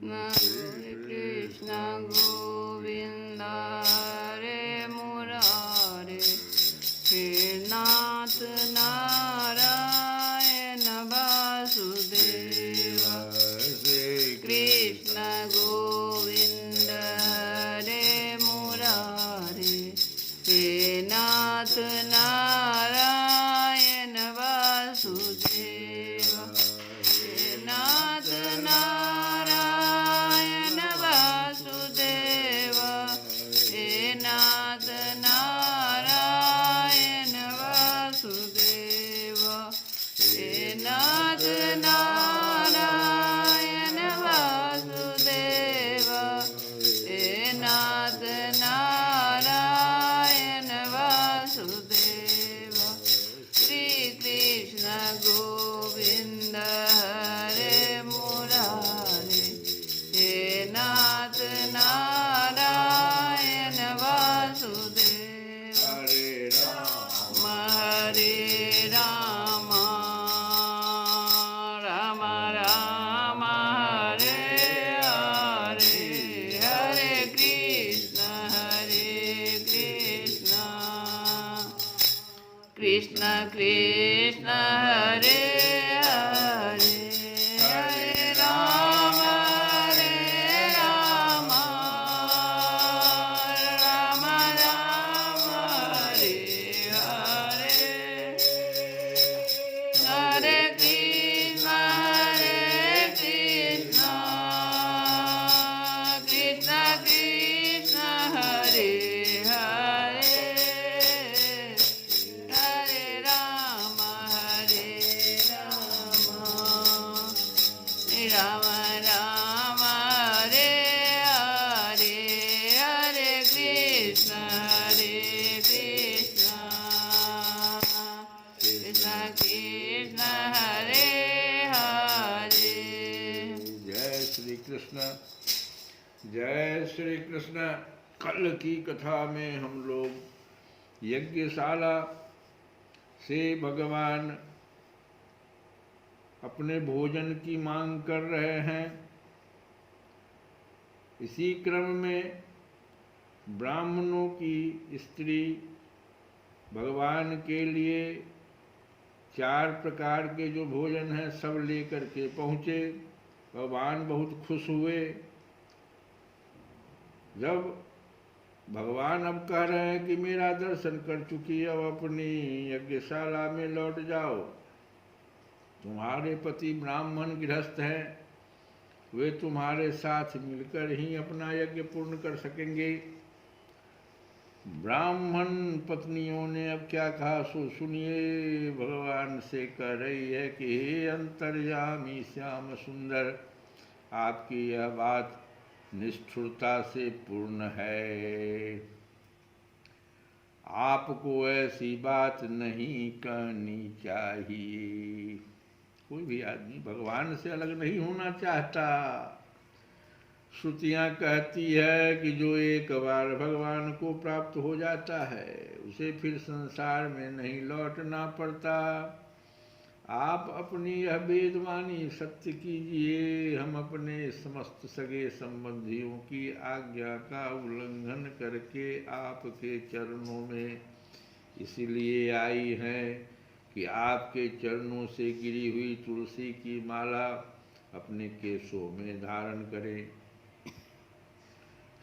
कृष्ण गोविंद हरे मुरारे, हे नाथ नारायण वासुदेव। कृष्ण गोविंद हरे मुरारे, हे नाथ नारायण वासुदेव। हे नाथ नारायण वासुदेव, हे नाथ नारायण वासुदेव, हे नाथ नारायण वासुदेव, हे नाथ नारायण वासुदेव। श्री कृष्ण गोविंद हरे मुरारे, हे नाथ नारायण वासुदेव। हरे राम राम राम हरे हरे, हरे कृष्ण कृष्ण कृष्ण हरे हरे, हरे राम राम राम हरे हरे, हरे कृष्ण कृष्ण कृष्ण हरे हरे, हरे राम राम राम हरे हरे, हरे कृष्ण कृष्ण कृष्ण हरे हरे। जय श्री कृष्ण, जय श्री कृष्ण। कल की कथा में हम लोग यज्ञशाला से भगवान अपने भोजन की मांग कर रहे हैं। इसी क्रम में ब्राह्मणों की स्त्री भगवान के लिए 4 प्रकार के जो भोजन हैं सब लेकर के पहुँचे। भगवान बहुत खुश हुए। जब भगवान अब कह रहे हैं कि मेरा दर्शन कर चुकी, अब अपनी यज्ञशाला में लौट जाओ। तुम्हारे पति ब्राह्मण गृहस्थ हैं, वे तुम्हारे साथ मिलकर ही अपना यज्ञ पूर्ण कर सकेंगे। ब्राह्मण पत्नियों ने अब क्या कहा सो सुनिए। भगवान से कह रही है कि हे अंतर्यामी श्याम सुंदर, आपकी यह बात निष्ठुरता से पूर्ण है। आपको ऐसी बात नहीं करनी चाहिए। कोई भी आदमी भगवान से अलग नहीं होना चाहता। श्रुतियाँ कहती है कि जो एक बार भगवान को प्राप्त हो जाता है उसे फिर संसार में नहीं लौटना पड़ता। आप अपनी यह वेदवाणी सत्य कीजिए। हम अपने समस्त सगे संबंधियों की आज्ञा का उल्लंघन करके आपके चरणों में इसलिए आई हैं कि आपके चरणों से गिरी हुई तुलसी की माला अपने केशों में धारण करें।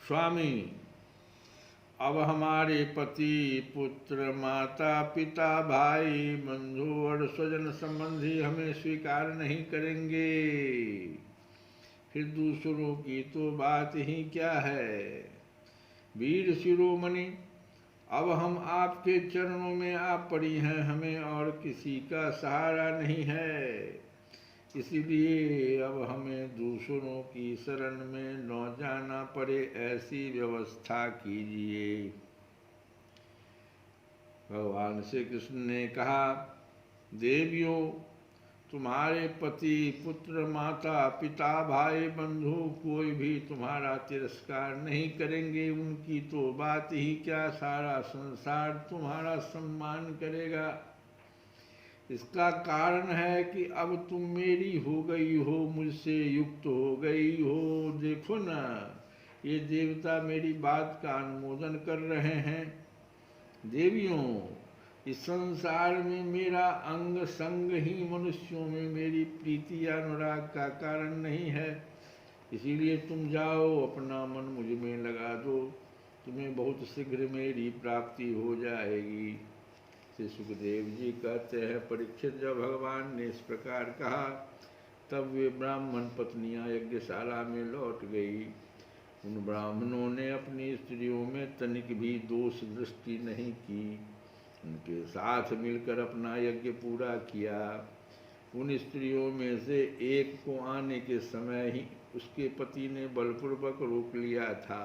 स्वामी, अब हमारे पति पुत्र माता पिता भाई बंधु और स्वजन संबंधी हमें स्वीकार नहीं करेंगे, फिर दूसरों की तो बात ही क्या है। वीर शिरोमणि, अब हम आपके चरणों में आ पड़ी हैं, हमें और किसी का सहारा नहीं है। इसलिए अब हमें दूसरों की शरण में न जाना पड़े, ऐसी व्यवस्था कीजिए। भगवान श्री कृष्ण ने कहा, देवियों, तुम्हारे पति पुत्र माता पिता भाई बंधु कोई भी तुम्हारा तिरस्कार नहीं करेंगे। उनकी तो बात ही क्या, सारा संसार तुम्हारा सम्मान करेगा। इसका कारण है कि अब तुम मेरी हो गई हो, मुझसे युक्त हो गई हो। देखो न, ये देवता मेरी बात का अनुमोदन कर रहे हैं। देवियों, इस संसार में मेरा अंग संग ही मनुष्यों में मेरी प्रीति या अनुराग का कारण नहीं है। इसीलिए तुम जाओ, अपना मन मुझ में लगा दो, तुम्हें बहुत शीघ्र मेरी प्राप्ति हो जाएगी। श्री सुखदेव जी कहते हैं, परीक्षित, जब भगवान ने इस प्रकार कहा तब वे ब्राह्मण पत्नियां यज्ञशाला में लौट गई। उन ब्राह्मणों ने अपनी स्त्रियों में तनिक भी दोष दृष्टि नहीं की, उनके साथ मिलकर अपना यज्ञ पूरा किया। उन स्त्रियों में से एक को आने के समय ही उसके पति ने बलपूर्वक रोक लिया था।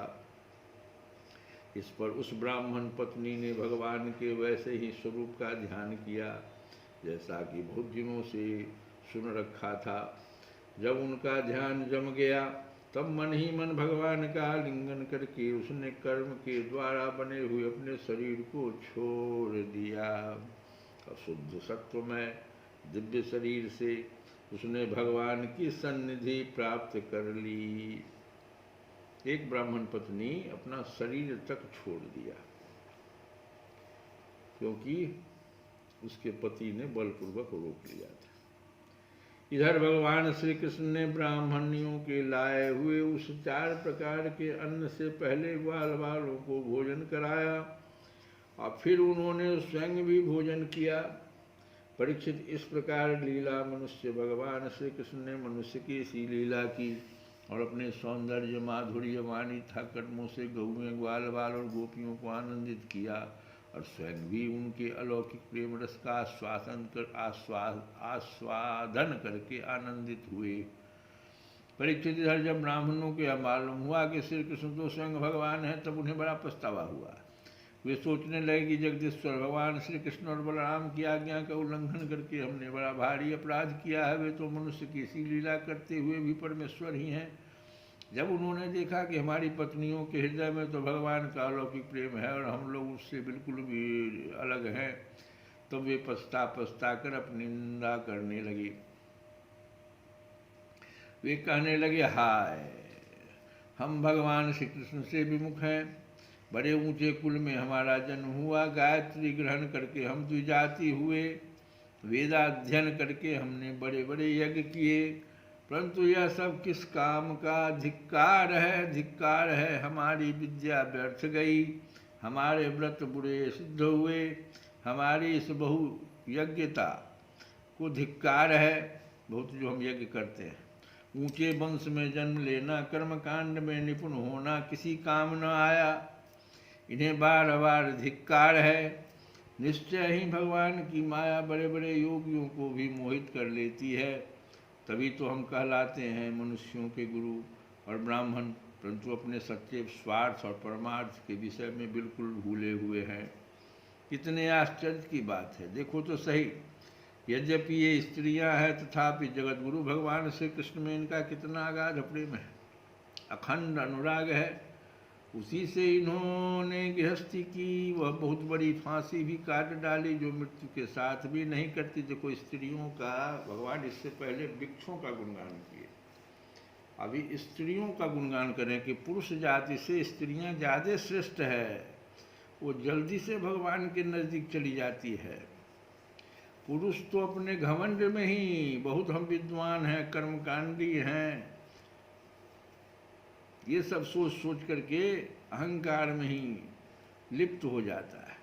इस पर उस ब्राह्मण पत्नी ने भगवान के वैसे ही स्वरूप का ध्यान किया जैसा कि बहुत दिनों से सुन रखा था। जब उनका ध्यान जम गया तब मन ही मन भगवान का आलिंगन करके उसने कर्म के द्वारा बने हुए अपने शरीर को छोड़ दिया। अशुद्ध सत्वमय दिव्य शरीर से उसने भगवान की सन्निधि प्राप्त कर ली। एक ब्राह्मण पत्नी अपना शरीर तक छोड़ दिया क्योंकि उसके पति ने बलपूर्वक रोक लिया था। इधर भगवान श्री कृष्ण ने ब्राह्मणियों के लाए हुए उस 4 प्रकार के अन्न से पहले ग्वाल वालों को भोजन कराया और फिर उन्होंने स्वयं भी भोजन किया। परीक्षित, इस प्रकार लीला मनुष्य भगवान श्री कृष्ण ने मनुष्य की सी लीला की और अपने सौंदर्य माधुर्य वाणी था कर्मों से गौएं ग्वाल बाल और गोपियों को आनंदित किया और स्वयं भी उनके अलौकिक प्रेम रस का आस्वादन करके आनंदित हुए। परीक्षित, इधर जब ब्राह्मणों को यह मालूम हुआ कि श्री कृष्ण तो स्वयं भगवान है तब उन्हें बड़ा पछतावा हुआ। वे सोचने लगे कि जगदीश्वर भगवान श्री कृष्ण और बलराम की आज्ञा का उल्लंघन करके हमने बड़ा भारी अपराध किया है। वे तो मनुष्य की सी लीला करते हुए भी परमेश्वर ही हैं। जब उन्होंने देखा कि हमारी पत्नियों के हृदय में तो भगवान का अलौकिक प्रेम है और हम लोग उससे बिल्कुल भी अलग हैं, तो वे पछता कर अपनी निंदा करने लगे। वे कहने लगे, हाय, हम भगवान श्री कृष्ण से विमुख हैं। बड़े ऊंचे कुल में हमारा जन्म हुआ, गायत्री ग्रहण करके हम द्विजाति हुए, वेदाध्ययन करके हमने बड़े बड़े यज्ञ किए, परंतु यह सब किस काम का धिक्कार है, धिक्कार है। हमारी विद्या व्यर्थ गई, हमारे व्रत बुरे सिद्ध हुए, हमारी इस बहुयज्ञता को धिक्कार है। बहुत जो हम यज्ञ करते हैं, ऊंचे वंश में जन्म लेना, कर्मकांड में निपुण होना किसी काम न आया, इन्हें बार बार धिक्कार है। निश्चय ही भगवान की माया बड़े बड़े योगियों को भी मोहित कर लेती है, तभी तो हम कहलाते हैं मनुष्यों के गुरु और ब्राह्मण, परंतु अपने सच्चे स्वार्थ और परमार्थ के विषय में बिल्कुल भूले हुए हैं। कितने आश्चर्य की बात है, देखो तो सही। यद्यपि ये स्त्रियां हैं तथापि जगत गुरु भगवान श्री कृष्ण में इनका कितना अगाध प्रेम है, अखंड अनुराग है। उसी से इन्होंने गृहस्थी की, वह बहुत बड़ी फांसी भी काट डाली जो मृत्यु के साथ भी नहीं करती। देखो स्त्रियों का, भगवान इससे पहले वृक्षों का गुणगान किए, अभी स्त्रियों का गुणगान करें कि पुरुष जाति से स्त्रियां ज़्यादा श्रेष्ठ है, वो जल्दी से भगवान के नज़दीक चली जाती है। पुरुष तो अपने घमंड में ही बहुत हम विद्वान हैं, कर्मकांडी हैं, ये सब सोच सोच करके अहंकार में ही लिप्त हो जाता है।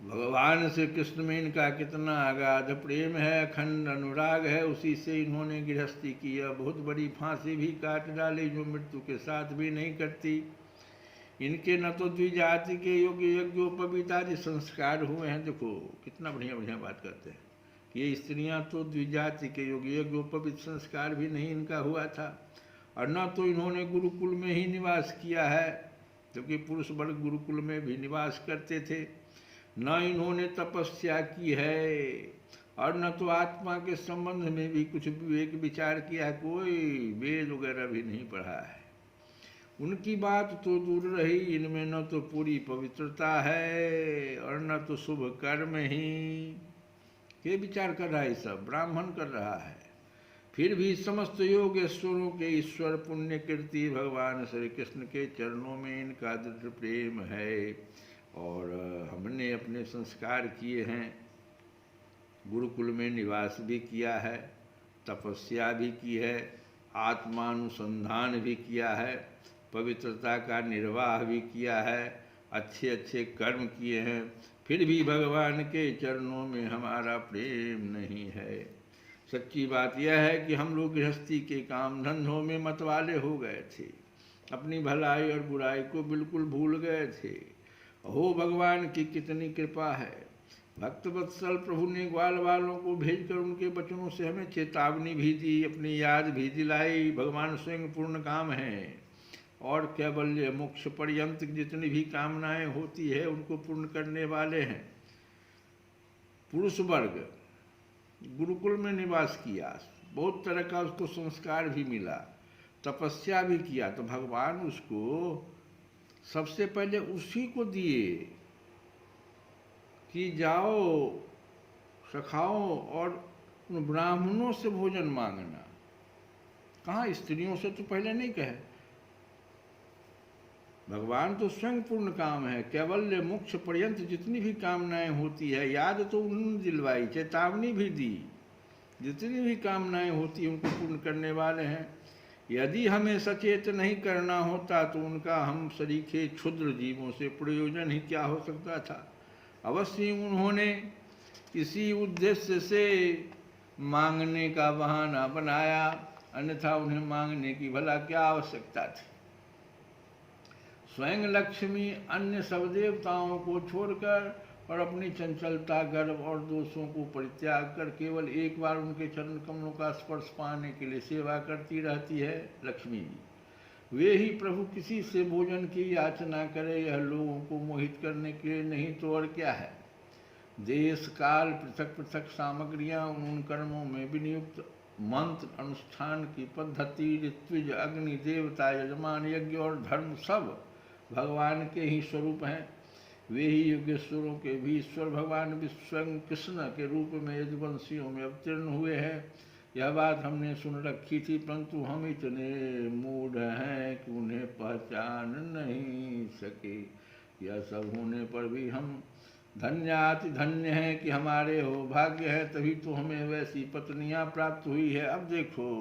भगवान श्री कृष्ण में इनका कितना अगाध प्रेम है, अखंड अनुराग है। उसी से इन्होंने गृहस्थी की, बहुत बड़ी फांसी भी काट डाली जो मृत्यु के साथ भी नहीं करती। इनके न तो द्विजाति के योग्य यज्ञोपवीत आदि संस्कार हुए हैं। देखो कितना बढ़िया बढ़िया बात करते हैं। ये स्त्रियां तो द्विजाति के योग्य यज्ञोपवीत संस्कार भी नहीं इनका हुआ था, और न तो इन्होंने गुरुकुल में ही निवास किया है, क्योंकि पुरुष वर्ग गुरुकुल में भी निवास करते थे। न इन्होंने तपस्या की है, और न तो आत्मा के संबंध में भी कुछ विवेक विचार किया, कोई वेद वगैरह भी नहीं पढ़ा है। उनकी बात तो दूर रही, इनमें न तो पूरी पवित्रता है और न तो शुभ कर्म ही। ये विचार कर रहा है, सब ब्राह्मण कर रहा है। फिर भी समस्त योगेश्वरों के ईश्वर पुण्य कीर्ति भगवान श्री कृष्ण के चरणों में इनका दृढ़ प्रेम है। और हमने अपने संस्कार किए हैं, गुरुकुल में निवास भी किया है, तपस्या भी की है, आत्मानुसंधान भी किया है, पवित्रता का निर्वाह भी किया है, अच्छे अच्छे कर्म किए हैं, फिर भी भगवान के चरणों में हमारा प्रेम नहीं है। सच्ची बात यह है कि हम लोग गृहस्थी के काम धंधों में मतवाले हो गए थे, अपनी भलाई और बुराई को बिल्कुल भूल गए थे। हो भगवान की कितनी कृपा है। भक्त वत्सल प्रभु ने ग्वाल वालों को भेजकर उनके वचनों से हमें चेतावनी भी दी, अपनी याद भी दिलाई। भगवान स्वयं पूर्ण काम है और कैवल्य मोक्ष पर्यंत जितनी भी कामनाएं होती है उनको पूर्ण करने वाले हैं। पुरुष वर्ग गुरुकुल में निवास किया, बहुत तरह का उसको संस्कार भी मिला, तपस्या भी किया, तो भगवान उसको सबसे पहले उसी को दिए कि जाओ सखाओ और उन ब्राह्मणों से भोजन मांगना। कहाँ स्त्रियों से तो पहले नहीं कहे। भगवान तो स्वयं पूर्ण काम है, कैवल्य मोक्ष पर्यंत जितनी भी कामनाएं होती है, याद तो उन्होंने दिलवाई, चेतावनी भी दी, जितनी भी कामनाएं होती है उनको पूर्ण करने वाले हैं। यदि हमें सचेत नहीं करना होता तो उनका हम सरीखे क्षुद्र जीवों से प्रयोजन ही क्या हो सकता था। अवश्य उन्होंने किसी उद्देश्य से मांगने का बहाना बनाया, अन्यथा उन्हें मांगने की भला क्या आवश्यकता थी। स्वयं लक्ष्मी अन्य सब देवताओं को छोड़कर और अपनी चंचलता, गर्व और दोषों को परित्याग कर केवल एक बार उनके चरण कमलों का स्पर्श पाने के लिए सेवा करती रहती है लक्ष्मी जी। वे ही प्रभु किसी से भोजन की याचना करे, यह लोगों को मोहित करने के लिए, नहीं तो और क्या है। देश काल पृथक पृथक सामग्रियां उन कर्मों में विनियुक्त, मंत्र अनुष्ठान की पद्धति, ऋत्विज, अग्नि, देवता, यजमान, यज्ञ और धर्म सब भगवान के ही स्वरूप हैं। वे ही योगेश्वरों के भी ईश्वर भगवान स्वयं कृष्ण के रूप में यदुवंशियों में अवतीर्ण हुए हैं। यह बात हमने सुन रखी थी, परंतु हम इतने मूढ़ हैं कि उन्हें पहचान नहीं सके। यह सब होने पर भी हम धन्याति धन्य हैं कि हमारे हो भाग्य है, तभी तो हमें वैसी पत्नियां प्राप्त हुई है। अब देखो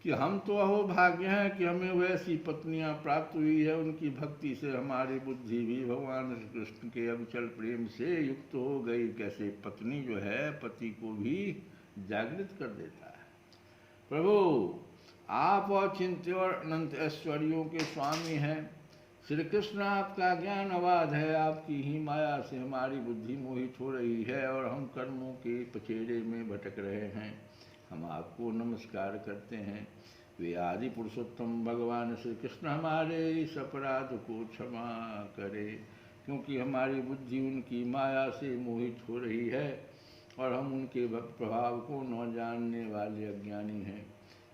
कि हम तो अहो भाग्य हैं कि हमें वैसी पत्नियां प्राप्त हुई है, उनकी भक्ति से हमारी बुद्धि भी भगवान श्री कृष्ण के अविचल प्रेम से युक्त हो गई। कैसे पत्नी जो है पति को भी जागृत कर देता है। प्रभु आप अचिंत्य और अनंत ऐश्वर्यों के स्वामी हैं। श्री कृष्ण आपका ज्ञान अबाध है, आपकी ही माया से हमारी बुद्धि मोहित हो रही है और हम कर्मों के पछेड़े में भटक रहे हैं। हम आपको नमस्कार करते हैं। वे आदि पुरुषोत्तम भगवान श्री कृष्ण हमारे इस अपराध को क्षमा करे, क्योंकि हमारी बुद्धि उनकी माया से मोहित हो रही है और हम उनके प्रभाव को न जानने वाले अज्ञानी हैं।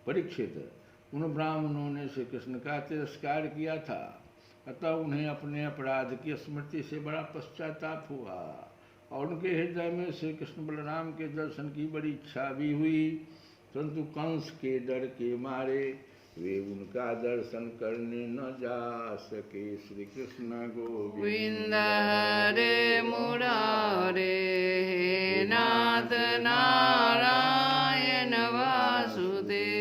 परीक्षित, उन ब्राह्मणों ने श्री कृष्ण का तिरस्कार किया था, अतः उन्हें अपने अपराध की स्मृति से बड़ा पश्चाताप हुआ और उनके हृदय में श्री कृष्ण बलराम के दर्शन की बड़ी इच्छा भी हुई, परंतु कंस के डर के मारे वे उनका दर्शन करने न जा सके। श्री कृष्ण गोविंद हरे मुरारे, हे नाथ नारायण वासुदेव।